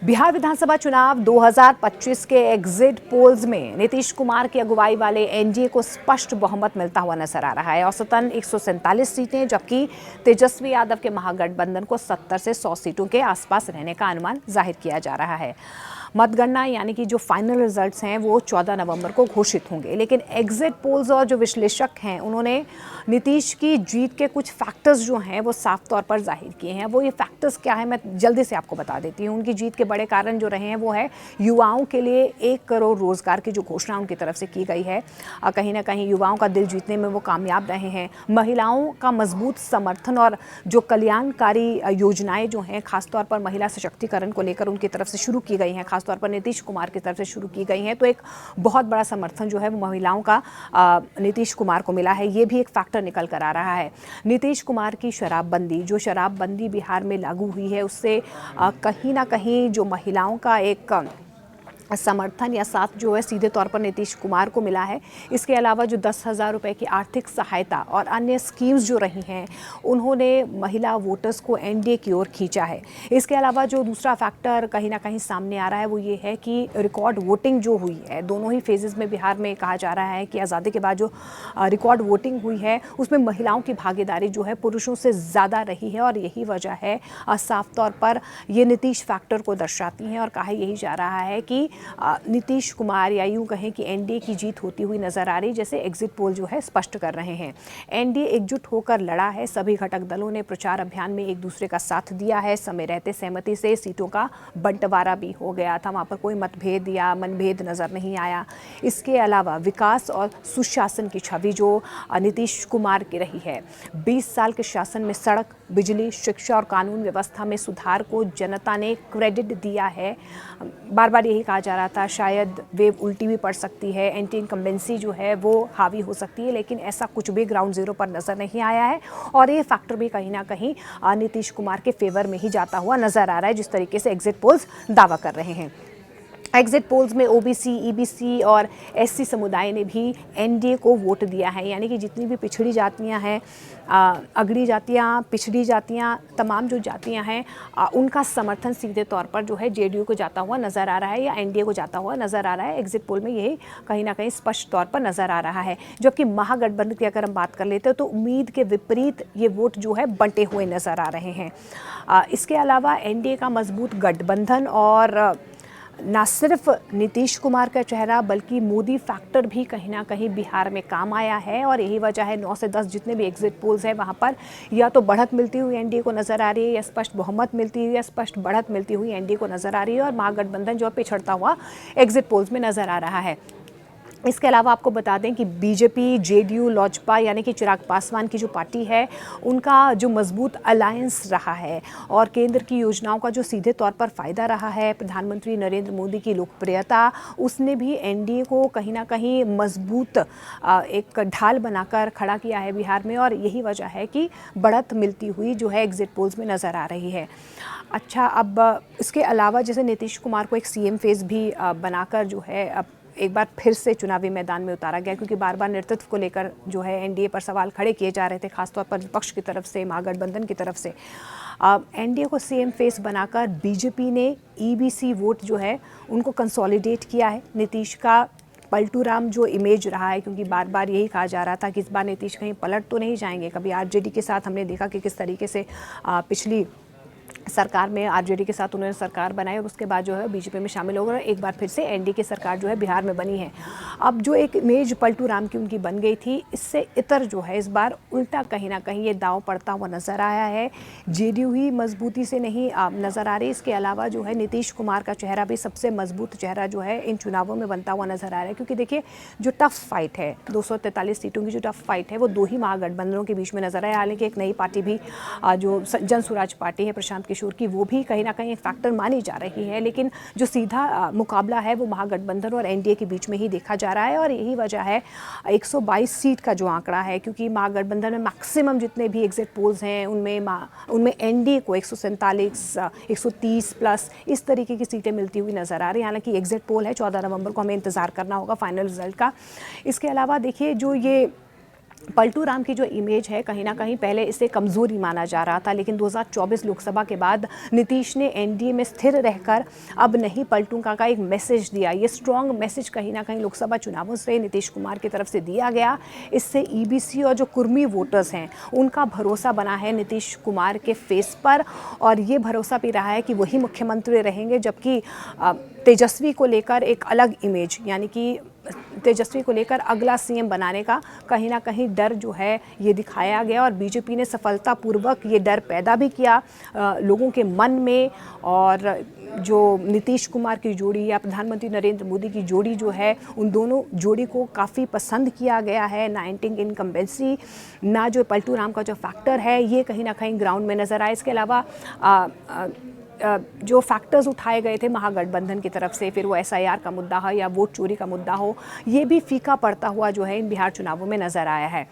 बिहार विधानसभा चुनाव 2025 के exit polls में नीतीश कुमार की अगुवाई वाले एनडीए को स्पष्ट बहुमत मिलता हुआ नजर आ रहा है। औसतन 147 सीटें, जबकि तेजस्वी यादव के महागठबंधन को 70 से 100 सीटों के आसपास रहने का अनुमान जाहिर किया जा रहा है। मतगणना यानी कि जो फाइनल रिजल्ट्स हैं वो 14 नवंबर को घोषित होंगे, लेकिन एग्जिट पोल्स और जो विश्लेषक हैं उन्होंने नीतीश की जीत के कुछ फैक्टर्स जो हैं वो साफ तौर पर जाहिर किए हैं। वो ये फैक्टर्स क्या है, मैं जल्दी से आपको बता देती हूँ। उनकी जीत के बड़े कारण जो रहे हैं वो है युवाओं के लिए 1 करोड़ रोजगार की जो घोषणा उनकी तरफ से की गई है। कहीं ना कहीं युवाओं का दिल जीतने में वो कामयाब रहे हैं। महिलाओं का मजबूत समर्थन और जो कल्याणकारी योजनाएं जो हैं खासतौर पर महिला सशक्तिकरण को लेकर उनकी तरफ से शुरू की गई हैं, खासतौर पर नीतीश कुमार की तरफ से शुरू की गई हैं, तो एक बहुत बड़ा समर्थन जो है वो महिलाओं का नीतीश कुमार को मिला है। ये भी एक फैक्टर निकल कर आ रहा है। नीतीश कुमार की शराबबंदी, जो शराबबंदी बिहार में लागू हुई है, उससे कहीं ना कहीं जो महिलाओं का एक समर्थन या साथ जो है सीधे तौर पर नीतीश कुमार को मिला है। इसके अलावा जो 10,000 रुपये की आर्थिक सहायता और अन्य स्कीम्स जो रही हैं उन्होंने महिला वोटर्स को एनडीए की ओर खींचा है। इसके अलावा जो दूसरा फैक्टर कहीं ना कहीं सामने आ रहा है वो ये है कि रिकॉर्ड वोटिंग जो हुई है दोनों ही फेजेज़ में बिहार में, कहा जा रहा है कि आज़ादी के बाद जो रिकॉर्ड वोटिंग हुई है उसमें महिलाओं की भागीदारी जो है पुरुषों से ज़्यादा रही है, और यही वजह है साफ तौर पर ये नीतीश फैक्टर को दर्शाती हैं। और कहा यही जा रहा है कि नीतीश कुमार या यूं कहें कि एनडीए की जीत होती हुई नजर आ रही, जैसे एग्जिट पोल जो है स्पष्ट कर रहे हैं। एनडीए एकजुट होकर लड़ा है। सभी घटक दलों ने प्रचार अभियान में एक दूसरे का साथ दिया है। समय रहते सहमति से सीटों का बंटवारा भी हो गया था, वहां पर कोई मतभेद या मनभेद नजर नहीं आया। इसके अलावा विकास और सुशासन की छवि जो नीतीश कुमार की रही है, 20 साल के शासन में सड़क, बिजली, शिक्षा और कानून व्यवस्था में सुधार को जनता ने क्रेडिट दिया है। बार बार यही कहा जा रहा था शायद वेव उल्टी भी पड़ सकती है, एंटी इनकम्बेंसी जो है वो हावी हो सकती है, लेकिन ऐसा कुछ भी ग्राउंड जीरो पर नजर नहीं आया है। और ये फैक्टर भी कहीं ना कहीं नीतीश कुमार के फेवर में ही जाता हुआ नजर आ रहा है, जिस तरीके से एग्जिट पोल्स दावा कर रहे हैं। एग्जिट पोल्स में ओबीसी, ईबीसी और एससी समुदाय ने भी एनडीए को वोट दिया है, यानी कि जितनी भी पिछड़ी जातियां हैं, अगड़ी जातियां, पिछड़ी जातियां, तमाम जो जातियां हैं उनका समर्थन सीधे तौर पर जो है जेडीयू को जाता हुआ नज़र आ रहा है या एनडीए को जाता हुआ नज़र आ रहा है। एग्जिट पोल में यही कहीं ना कहीं स्पष्ट तौर पर नज़र आ रहा है। जबकि महागठबंधन की अगर हम बात कर लेते हैं तो उम्मीद के विपरीत ये वोट जो है बंटे हुए नज़र आ रहे हैं। इसके अलावा एनडीए का मजबूत गठबंधन और ना सिर्फ नीतीश कुमार का चेहरा बल्कि मोदी फैक्टर भी कहीं ना कहीं बिहार में काम आया है, और यही वजह है 9 से 10 जितने भी एग्जिट पोल्स हैं वहां पर या तो बढ़त मिलती हुई एनडीए को नजर आ रही है, या स्पष्ट बहुमत मिलती हुई या स्पष्ट बढ़त मिलती हुई एनडीए को नजर आ रही है, और महागठबंधन जो पिछड़ता हुआ एग्जिट पोल्स में नजर आ रहा है। इसके अलावा आपको बता दें कि बीजेपी, जेडीयू, लोजपा यानी कि चिराग पासवान की जो पार्टी है उनका जो मजबूत अलायंस रहा है और केंद्र की योजनाओं का जो सीधे तौर पर फ़ायदा रहा है, प्रधानमंत्री नरेंद्र मोदी की लोकप्रियता, उसने भी एनडीए को कहीं ना कहीं मजबूत एक ढाल बनाकर खड़ा किया है बिहार में, और यही वजह है कि बढ़त मिलती हुई जो है एग्जिट पोल्स में नज़र आ रही है। अच्छा, अब इसके अलावा जैसे नीतीश कुमार को एक सीएम फेस भी बनाकर जो है अब एक बार फिर से चुनावी मैदान में उतारा गया, क्योंकि बार बार नेतृत्व को लेकर जो है एनडीए पर सवाल खड़े किए जा रहे थे, खासतौर पर विपक्ष की तरफ से, महागठबंधन की तरफ से। एनडीए को सीएम फेस बनाकर बीजेपी ने ईबीसी वोट जो है उनको कंसोलिडेट किया है। नीतीश का पलटू राम जो इमेज रहा है, क्योंकि बार बार यही कहा जा रहा था कि इस बार नीतीश कहीं पलट तो नहीं जाएंगे। कभी आरजेडी के साथ हमने देखा कि किस तरीके से पिछली सरकार में आरजेडी के साथ उन्होंने सरकार बनाई और उसके बाद जो है बीजेपी में शामिल हो गए, एक बार फिर से एनडीए की सरकार जो है बिहार में बनी है। अब जो एक इमेज पलटू राम की उनकी बन गई थी, इससे इतर जो है इस बार उल्टा कहीं ना कहीं ये दांव पड़ता हुआ नजर आया है। जेडीयू ही मजबूती से नहीं नजर आ रही, इसके अलावा जो है नीतीश कुमार का चेहरा भी सबसे मजबूत चेहरा जो है इन चुनावों में बनता हुआ नजर आ रहा है। क्योंकि देखिए जो टफ फाइट है, 243 सीटों की जो टफ फाइट है वो दो ही महागठबंधनों के बीच में नजर आया। हालांकि एक नई पार्टी भी जो जन स्वराज पार्टी है प्रशांत किशोर की, वो भी कहीं ना कहीं एक फैक्टर मानी जा रही है, लेकिन जो सीधा मुकाबला है वो महागठबंधन और एनडीए के बीच में ही देखा जा रहा है। और यही वजह है 122 सीट का जो आंकड़ा है, क्योंकि महागठबंधन में मैक्सिमम जितने भी एग्जिट पोल्स हैं उनमें एनडीए को 147, 130 प्लस इस तरीके की सीटें मिलती हुई नजर आ रही है। हालांकि एग्जिट पोल है, 14 नवंबर को हमें इंतजार करना होगा फाइनल रिजल्ट का। इसके अलावा देखिए जो ये पलटू राम की जो इमेज है कहीं ना कहीं पहले इसे कमज़ोरी माना जा रहा था, लेकिन 2024 लोकसभा के बाद नीतीश ने एनडीए में स्थिर रहकर अब नहीं पलटू का एक मैसेज दिया। ये स्ट्रॉन्ग मैसेज कहीं ना कहीं लोकसभा चुनावों से नीतीश कुमार की तरफ से दिया गया। इससे ईबीसी और जो कुर्मी वोटर्स हैं उनका भरोसा बना है नीतीश कुमार के फेस पर, और ये भरोसा भी रहा है कि वही मुख्यमंत्री रहेंगे। जबकि तेजस्वी को लेकर एक अलग इमेज, यानी कि तेजस्वी को लेकर अगला सीएम बनाने का कहीं ना कहीं डर जो है ये दिखाया गया, और बीजेपी ने सफलतापूर्वक ये डर पैदा भी किया लोगों के मन में। और जो नीतीश कुमार की जोड़ी या प्रधानमंत्री नरेंद्र मोदी की जोड़ी जो है, उन दोनों जोड़ी को काफ़ी पसंद किया गया है। नाइनटिंग इनकम्बेंसी ना जो पलटू राम का जो फैक्टर है ये कहीं ना कहीं ग्राउंड में नज़र आया। इसके अलावा जो फैक्टर्स उठाए गए थे महागठबंधन की तरफ से, फिर वो एसआईआर का मुद्दा हो या वोट चोरी का मुद्दा हो, ये भी फीका पड़ता हुआ जो है इन बिहार चुनावों में नज़र आया है।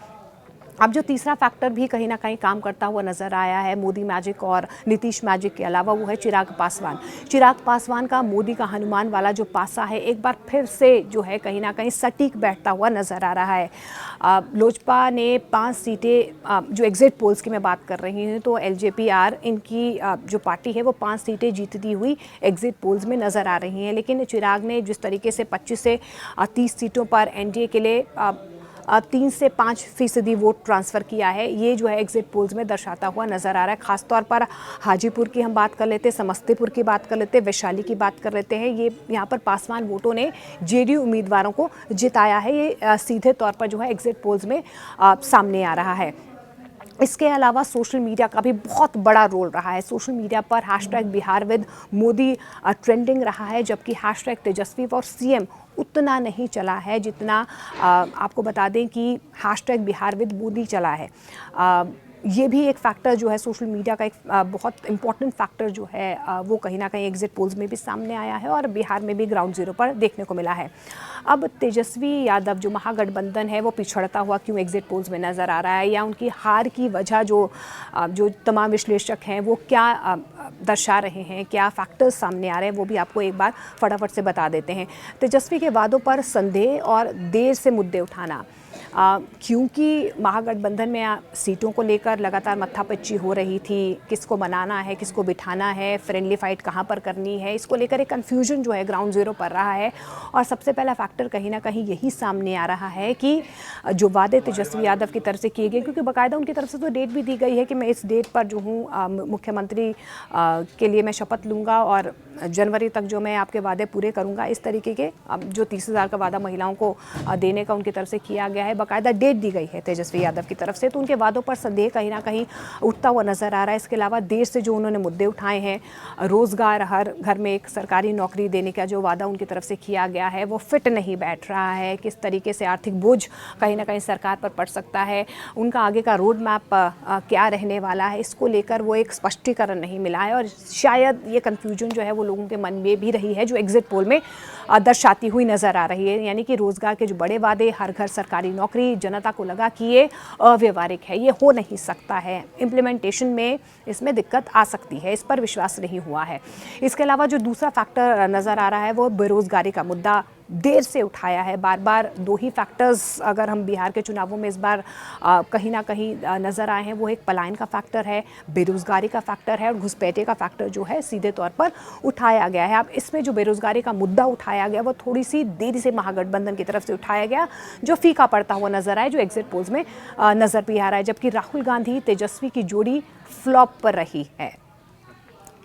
अब जो तीसरा फैक्टर भी कहीं ना कहीं काम करता हुआ नजर आया है मोदी मैजिक और नीतीश मैजिक के अलावा, वो है चिराग पासवान। चिराग पासवान का मोदी का हनुमान वाला जो पासा है एक बार फिर से जो है कहीं ना कहीं सटीक बैठता हुआ नजर आ रहा है। लोजपा ने 5 सीटें, जो एग्जिट पोल्स की मैं बात कर रही हूँ, तो एलजेपीआर इनकी जो पार्टी है वो 5 सीटें जीतती हुई एग्जिट पोल्स में नजर आ रही हैं। लेकिन चिराग ने जिस तरीके से 25 से 30 सीटों पर एनडीए के लिए 3 से 5% वोट ट्रांसफ़र किया है, ये जो है एग्जिट पोल्स में दर्शाता हुआ नज़र आ रहा है। ख़ासतौर पर हाजीपुर की हम बात कर लेते हैं, समस्तीपुर की बात कर लेते हैं, वैशाली की बात कर लेते हैं। ये यहाँ पर पासवान वोटों ने जेडीयू उम्मीदवारों को जिताया है। ये सीधे तौर पर जो है एग्जिट पोल्स में सामने आ रहा है। इसके अलावा सोशल मीडिया का भी बहुत बड़ा रोल रहा है। सोशल मीडिया पर hashtag Bihar with Modi trending रहा है, जबकि हैशटैग तेजस्वी फॉर सीएम उतना नहीं चला है जितना आपको बता दें कि हैशटैग बिहार विद मोदी चला है। ये भी एक फैक्टर जो है सोशल मीडिया का एक बहुत इंपॉर्टेंट फैक्टर जो है वो कहीं ना कहीं एग्जिट पोल्स में भी सामने आया है और बिहार में भी ग्राउंड जीरो पर देखने को मिला है। अब तेजस्वी यादव जो महागठबंधन है वो पिछड़ता हुआ क्यों एग्जिट पोल्स में नज़र आ रहा है, या उनकी हार की वजह जो तमाम विश्लेषक हैं वो क्या दर्शा रहे हैं, क्या फैक्टर्स सामने आ रहे हैं, वो भी आपको एक बार फटाफट से बता देते हैं। तेजस्वी के वादों पर संदेह और देर से मुद्दे उठाना, क्योंकि महागठबंधन में सीटों को लेकर लगातार मत्थापच्ची हो रही थी, किसको बनाना है, किसको बिठाना है, फ्रेंडली फाइट कहाँ पर करनी है, इसको लेकर एक कन्फ्यूजन जो है ग्राउंड जीरो पर रहा है। और सबसे पहला फैक्टर कहीं ना कहीं यही सामने आ रहा है कि जो वादे तेजस्वी यादव की तरफ से किए गए, क्योंकि बाकायदा उनकी तरफ से तो डेट भी दी गई है कि मैं इस डेट पर जो हूँ मुख्यमंत्री के लिए मैं शपथ लूँगा और जनवरी तक जो मैं आपके वादे पूरे करूँगा, इस तरीके के जो 30,000 का वादा महिलाओं को देने का उनकी तरफ से किया गया है, बाकायदा डेट दी गई है तेजस्वी यादव की तरफ से, तो उनके वादों पर संदेह कहीं ना कहीं उठता हुआ नजर आ रहा है। इसके अलावा देर से जो उन्होंने मुद्दे उठाए हैं, रोजगार, हर घर में एक सरकारी नौकरी देने का जो वादा उनकी तरफ से किया गया है वो फिट नहीं बैठ रहा है। किस तरीके से आर्थिक बोझ कहीं ना कहीं सरकार पर पड़ सकता है, उनका आगे का रोड मैप क्या रहने वाला है, इसको लेकर वो एक स्पष्टीकरण नहीं मिला है। और शायद ये कन्फ्यूजन जो है वो लोगों के मन में भी रही है, जो एग्जिट पोल में दर्शाती हुई नजर आ रही है। यानी कि रोजगार के जो बड़े वादे, हर घर सरकारी नौकरी, जनता को लगा कि ये अव्यवहारिक है, ये हो नहीं सकता है, इम्प्लीमेंटेशन में इसमें दिक्कत आ सकती है, इस पर विश्वास नहीं हुआ है। इसके अलावा जो दूसरा फैक्टर नज़र आ रहा है वो बेरोजगारी का मुद्दा देर से उठाया है। बार बार दो ही फैक्टर्स अगर हम बिहार के चुनावों में इस बार कहीं ना कहीं नज़र आए हैं, वो एक पलायन का फैक्टर है, बेरोजगारी का फैक्टर है और घुसपैठे का फैक्टर जो है सीधे तौर पर उठाया गया है। अब इसमें जो बेरोजगारी का मुद्दा उठाया गया वो थोड़ी सी देरी से महागठबंधन की तरफ से उठाया गया, जो फीका पड़ता हुआ नजर आया, जो एग्जिट पोल्स में नजर भी आ रहा है। जबकि राहुल गांधी तेजस्वी की जोड़ी फ्लॉप पर रही है।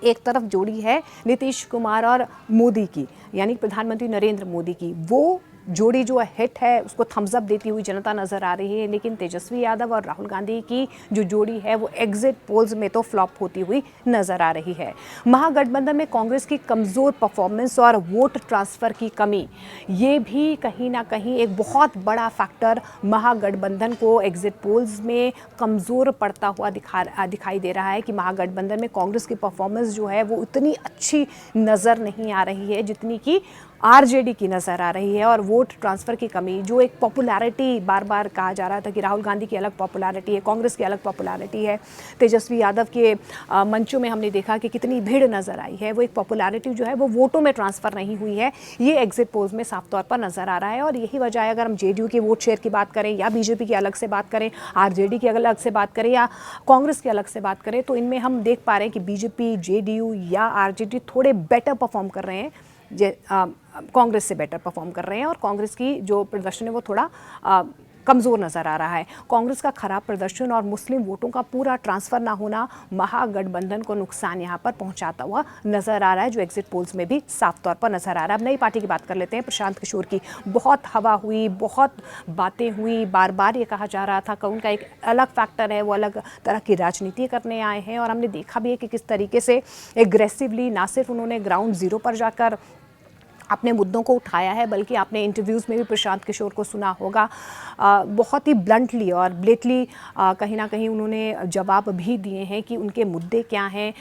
एक तरफ जोड़ी है नीतीश कुमार और मोदी की, यानी प्रधानमंत्री नरेंद्र मोदी की, वो जोड़ी जो हिट है उसको थम्स अप देती हुई जनता नज़र आ रही है। लेकिन तेजस्वी यादव और राहुल गांधी की जो जोड़ी है वो एग्जिट पोल्स में तो फ्लॉप होती हुई नज़र आ रही है। महागठबंधन में कांग्रेस की कमज़ोर परफॉर्मेंस और वोट ट्रांसफ़र की कमी, ये भी कहीं ना कहीं एक बहुत बड़ा फैक्टर महागठबंधन को एग्जिट पोल्स में कमज़ोर पड़ता हुआ दिखाई दे रहा है कि महागठबंधन में कांग्रेस की परफॉर्मेंस जो है वो उतनी अच्छी नज़र नहीं आ रही है जितनी कि आरजेडी की नज़र आ रही है। और वो वोट ट्रांसफ़र की कमी, जो एक पॉपुलैरिटी बार बार कहा जा रहा था कि राहुल गांधी की अलग पॉपुलैरिटी है, कांग्रेस की अलग पॉपुलैरिटी है, तेजस्वी यादव के मंचों में हमने देखा कि कितनी भीड़ नज़र आई है, वो एक पॉपुलैरिटी जो है वो वोटों में ट्रांसफ़र नहीं हुई है, ये एग्जिट पोल्स में साफ तौर पर नज़र आ रहा है। और यही वजह है, अगर हम जेडीयू के वोट शेयर की बात करें या बीजेपी की अलग से बात करें, आरजेडी की अलग से बात करें या कांग्रेस की अलग से बात करें, तो इनमें हम देख पा रहे हैं कि बीजेपी, जेडीयू या आरजेडी थोड़े बेटर परफॉर्म कर रहे हैं, कांग्रेस से बेटर परफॉर्म कर रहे हैं, और कांग्रेस की जो प्रदर्शन है वो थोड़ा कमज़ोर नज़र आ रहा है। कांग्रेस का खराब प्रदर्शन और मुस्लिम वोटों का पूरा ट्रांसफ़र ना होना महागठबंधन को नुकसान यहाँ पर पहुँचाता हुआ नज़र आ रहा है, जो एग्जिट पोल्स में भी साफ तौर पर नज़र आ रहा है। अब नई पार्टी की बात कर लेते हैं, प्रशांत किशोर की। बहुत हवा हुई, बहुत बातें हुई, बार बार ये कहा जा रहा था कि उनका एक अलग फैक्टर है, वो अलग तरह की राजनीति करने आए हैं, और हमने देखा भी है कि किस तरीके से एग्रेसिवली ना सिर्फ उन्होंने ग्राउंड ज़ीरो पर जाकर अपने मुद्दों को उठाया है, बल्कि आपने इंटरव्यूज़ में भी प्रशांत किशोर को सुना होगा, बहुत ही ब्लंटली और ब्लेटली कहीं ना कहीं उन्होंने जवाब भी दिए हैं कि उनके मुद्दे क्या हैं,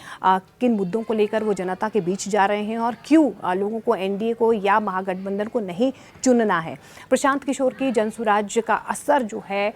किन मुद्दों को लेकर वो जनता के बीच जा रहे हैं और क्यों लोगों को एनडीए को या महागठबंधन को नहीं चुनना है। प्रशांत किशोर की जनसुराज का असर जो है,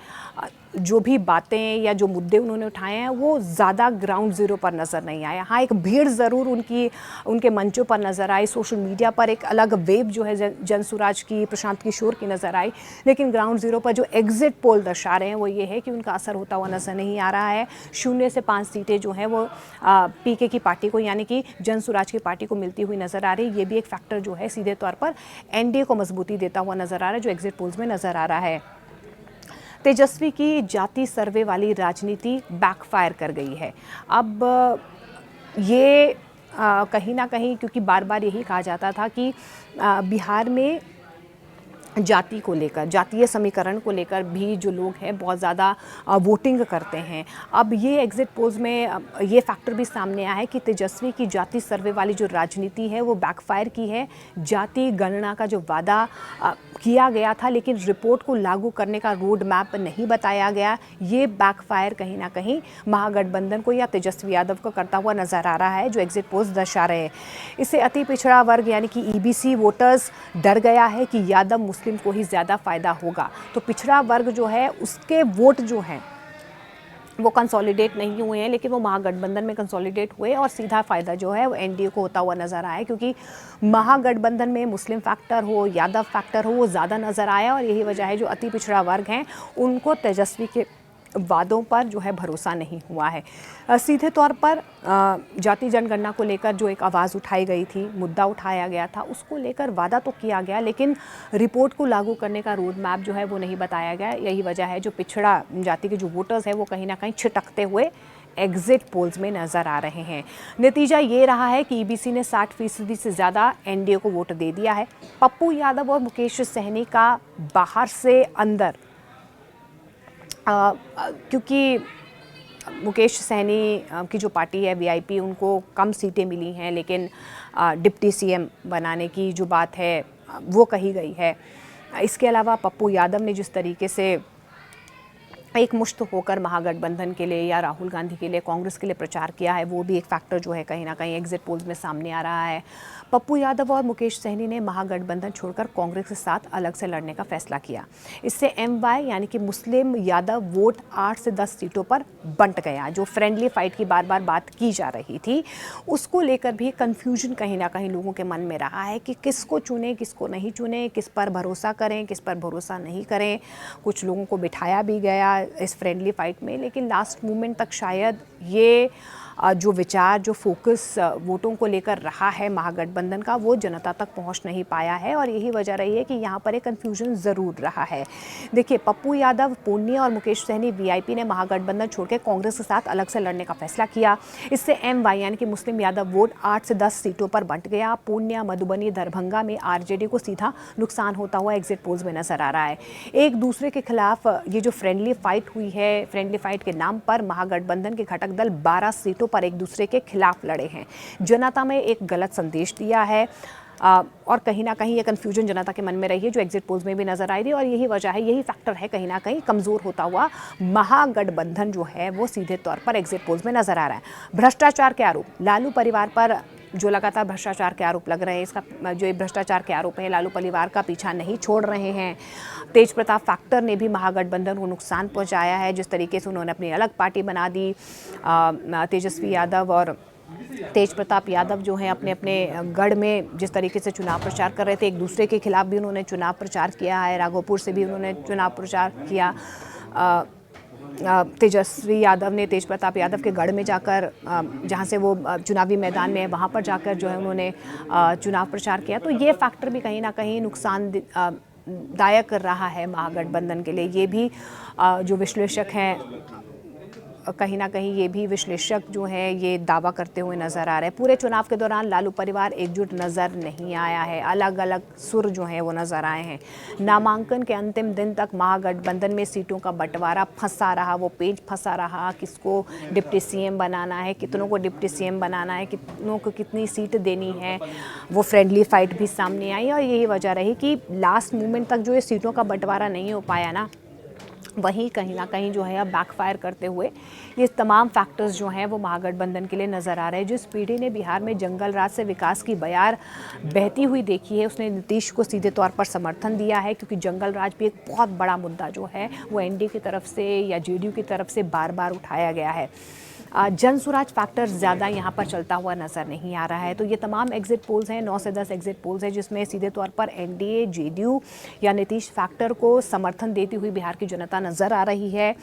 जो भी बातें या जो मुद्दे उन्होंने उठाए हैं, वो ज़्यादा ग्राउंड ज़ीरो पर नज़र नहीं आया। हाँ, एक भीड़ ज़रूर उनके मंचों पर नज़र आई, सोशल मीडिया पर एक अलग वेव जो है जनसुराज की, प्रशांत किशोर की नज़र आई, लेकिन ग्राउंड ज़ीरो पर जो एग्जिट पोल दर्शा रहे हैं वो ये है कि उनका असर होता हुआ नज़र नहीं आ रहा है। 0 से 5 सीटें जो हैं वो पीके की पार्टी को, यानी कि जनसुराज की पार्टी को मिलती हुई नज़र आ रही है। ये भी एक फैक्टर जो है सीधे तौर पर एनडीए को मजबूती देता हुआ नज़र आ रहा है, जो एग्जिट पोल्स में नज़र आ रहा है। तेजस्वी की जाति सर्वे वाली राजनीति बैकफायर कर गई है। अब ये कहीं ना कहीं, क्योंकि बार बार यही कहा जाता था कि बिहार में जाति को लेकर, जातीय समीकरण को लेकर भी जो लोग हैं बहुत ज़्यादा वोटिंग करते हैं। अब ये एग्जिट पोल्स में ये फैक्टर भी सामने आया है कि तेजस्वी की जाति सर्वे वाली जो राजनीति है वो बैकफायर की है। जाति गणना का जो वादा किया गया था, लेकिन रिपोर्ट को लागू करने का रोड मैप नहीं बताया गया, ये बैकफायर कहीं ना कहीं महागठबंधन को या तेजस्वी यादव को करता हुआ नज़र आ रहा है, जो एग्जिट पोल्स दर्शा रहे हैं। इससे अति पिछड़ा वर्ग यानी कि ईबीसी वोटर्स डर गया है कि यादव मुस्लिम को ही ज़्यादा फ़ायदा होगा, तो पिछड़ा वर्ग जो है उसके वोट जो हैं वो कंसोलिडेट नहीं हुए हैं, लेकिन वो महागठबंधन में कंसोलिडेट हुए और सीधा फ़ायदा जो है वो एनडीए को होता हुआ नज़र आया, क्योंकि महागठबंधन में मुस्लिम फैक्टर हो, यादव फैक्टर हो, वो ज़्यादा नज़र आया, और यही वजह है जो अति पिछड़ा वर्ग हैं उनको तेजस्वी के वादों पर जो है भरोसा नहीं हुआ है। सीधे तौर पर जाति जनगणना को लेकर जो एक आवाज़ उठाई गई थी, मुद्दा उठाया गया था, उसको लेकर वादा तो किया गया, लेकिन रिपोर्ट को लागू करने का रोड मैप जो है वो नहीं बताया गया। यही वजह है जो पिछड़ा जाति के जो वोटर्स हैं वो कहीं ना कहीं छिटकते हुए एग्जिट पोल्स में नज़र आ रहे हैं। नतीजा ये रहा है कि ईबीसी ने 60% से ज़्यादा एनडीए को वोट दे दिया है। पप्पू यादव और मुकेश सहनी का बाहर से अंदर, क्योंकि मुकेश सहनी की जो पार्टी है वीआईपी, उनको कम सीटें मिली हैं, लेकिन डिप्टी सीएम बनाने की जो बात है वो कही गई है। इसके अलावा पप्पू यादव ने जिस तरीके से एक मुश्त होकर महागठबंधन के लिए या राहुल गांधी के लिए, कांग्रेस के लिए प्रचार किया है, वो भी एक फैक्टर जो है कहीं ना कहीं एग्जिट पोल्स में सामने आ रहा है। पप्पू यादव और मुकेश सहनी ने महागठबंधन छोड़कर कांग्रेस के साथ अलग से लड़ने का फैसला किया। इससे एमवाई यानी कि मुस्लिम यादव वोट 8 से 10 सीटों पर बंट गया। जो फ्रेंडली फाइट की बार बार बात की जा रही थी, उसको लेकर भी कन्फ्यूजन कहीं ना कहीं लोगों के मन में रहा है कि किसको चुने, किसको नहीं चुने, किस पर भरोसा करें, किस पर भरोसा नहीं करें। कुछ लोगों को बिठाया भी गया इस फ्रेंडली फाइट में, लेकिन लास्ट मोमेंट तक शायद ये जो विचार, जो फोकस वोटों को लेकर रहा है महागठबंधन का, वो जनता तक पहुंच नहीं पाया है, और यही वजह रही है कि यहाँ पर एक कन्फ्यूजन ज़रूर रहा है। देखिए, पप्पू यादव, पूर्णिया और मुकेश सहनी वीआईपी ने महागठबंधन छोड़ के कांग्रेस के साथ अलग से लड़ने का फैसला किया। इससे एमवाई यानी कि मुस्लिम यादव वोट 8 से 10 सीटों पर बंट गया। पूर्णिया, मधुबनी, दरभंगा में आरजेडी को सीधा नुकसान होता हुआ एग्जिट पोल्स में नजर आ रहा है। एक दूसरे के खिलाफ ये जो फ्रेंडली फाइट हुई है, फ्रेंडली फाइट के नाम पर महागठबंधन के घटक दल 12 सीटों पर एक दूसरे के खिलाफ लड़े हैं। जनता में एक गलत संदेश दिया है, और कहीं ना कहीं ये कन्फ्यूजन जनता के मन में रही है, जो एग्जिट पोल्स में भी नजर आई थी, और यही वजह है, यही फैक्टर है कहीं ना कहीं कमज़ोर होता हुआ महागठबंधन जो है वो सीधे तौर पर एग्जिट पोल्स में नजर आ रहा है। भ्रष्टाचार के आरोप, लालू परिवार पर जो लगातार भ्रष्टाचार के आरोप लग रहे हैं, इसका जो ये भ्रष्टाचार के आरोप हैं लालू परिवार का पीछा नहीं छोड़ रहे हैं। तेज प्रताप फैक्टर ने भी महागठबंधन को नुकसान पहुंचाया है। जिस तरीके से उन्होंने अपनी अलग पार्टी बना दी, तेजस्वी यादव और तेज प्रताप यादव जो हैं अपने अपने गढ़ में जिस तरीके से चुनाव प्रचार कर रहे थे, एक दूसरे के खिलाफ भी उन्होंने चुनाव प्रचार किया है। राघोपुर से भी उन्होंने चुनाव प्रचार किया। तेजस्वी यादव ने तेज प्रताप यादव के गढ़ में जाकर, जहां से वो चुनावी मैदान में है, वहां पर जाकर जो है उन्होंने चुनाव प्रचार किया। तो ये फैक्टर भी कहीं ना कहीं नुकसान दायक कर रहा है महागठबंधन के लिए। ये भी जो विश्लेषक हैं, कहीं ना कहीं ये भी विश्लेषक जो है ये दावा करते हुए नजर आ रहे हैं। पूरे चुनाव के दौरान लालू परिवार एकजुट नजर नहीं आया है, अलग अलग सुर जो है वो नजर आए हैं। नामांकन के अंतिम दिन तक महागठबंधन में सीटों का बंटवारा फंसा रहा, वो पेच फंसा रहा। किसको डिप्टी सीएम बनाना है, कितनों को डिप्टी सीएम बनाना है, कितनों को कितनी सीट देनी है, वो फ्रेंडली फाइट भी सामने आई। और यही वजह रही कि लास्ट मोमेंट तक जो ये सीटों का बंटवारा नहीं हो पाया ना, वहीं कहीं ना कहीं जो है अब बैकफायर करते हुए ये तमाम फैक्टर्स जो हैं वो महागठबंधन के लिए नज़र आ रहे हैं। जिस पीढ़ी ने बिहार में जंगल राज से विकास की बयार बहती हुई देखी है, उसने नीतीश को सीधे तौर पर समर्थन दिया है, क्योंकि जंगल राज भी एक बहुत बड़ा मुद्दा जो है वो एनडीए की तरफ से या जेडीयू की तरफ से बार बार उठाया गया है। जन सुराज फैक्टर ज़्यादा यहाँ पर चलता हुआ नज़र नहीं आ रहा है। तो ये तमाम एग्जिट पोल्स हैं, 9 से 10 एग्जिट पोल्स हैं, जिसमें सीधे तौर पर एनडीए, जेडीयू या नीतीश फैक्टर को समर्थन देती हुई बिहार की जनता नज़र आ रही है।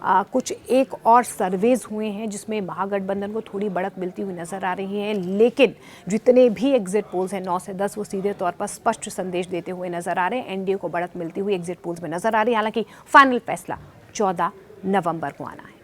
कुछ एक और सर्वेज हुए हैं जिसमें महागठबंधन को थोड़ी बढ़त मिलती हुई नज़र आ रही है, लेकिन जितने भी एग्जिट पोल्स हैं 9 से 10 वो सीधे तौर पर स्पष्ट संदेश देते हुए नज़र आ रहे हैं। एनडीए को बढ़त मिलती हुई एग्जिट पोल्स में नज़र आ रही है। हालांकि फाइनल फैसला 14 नवंबर को आना है।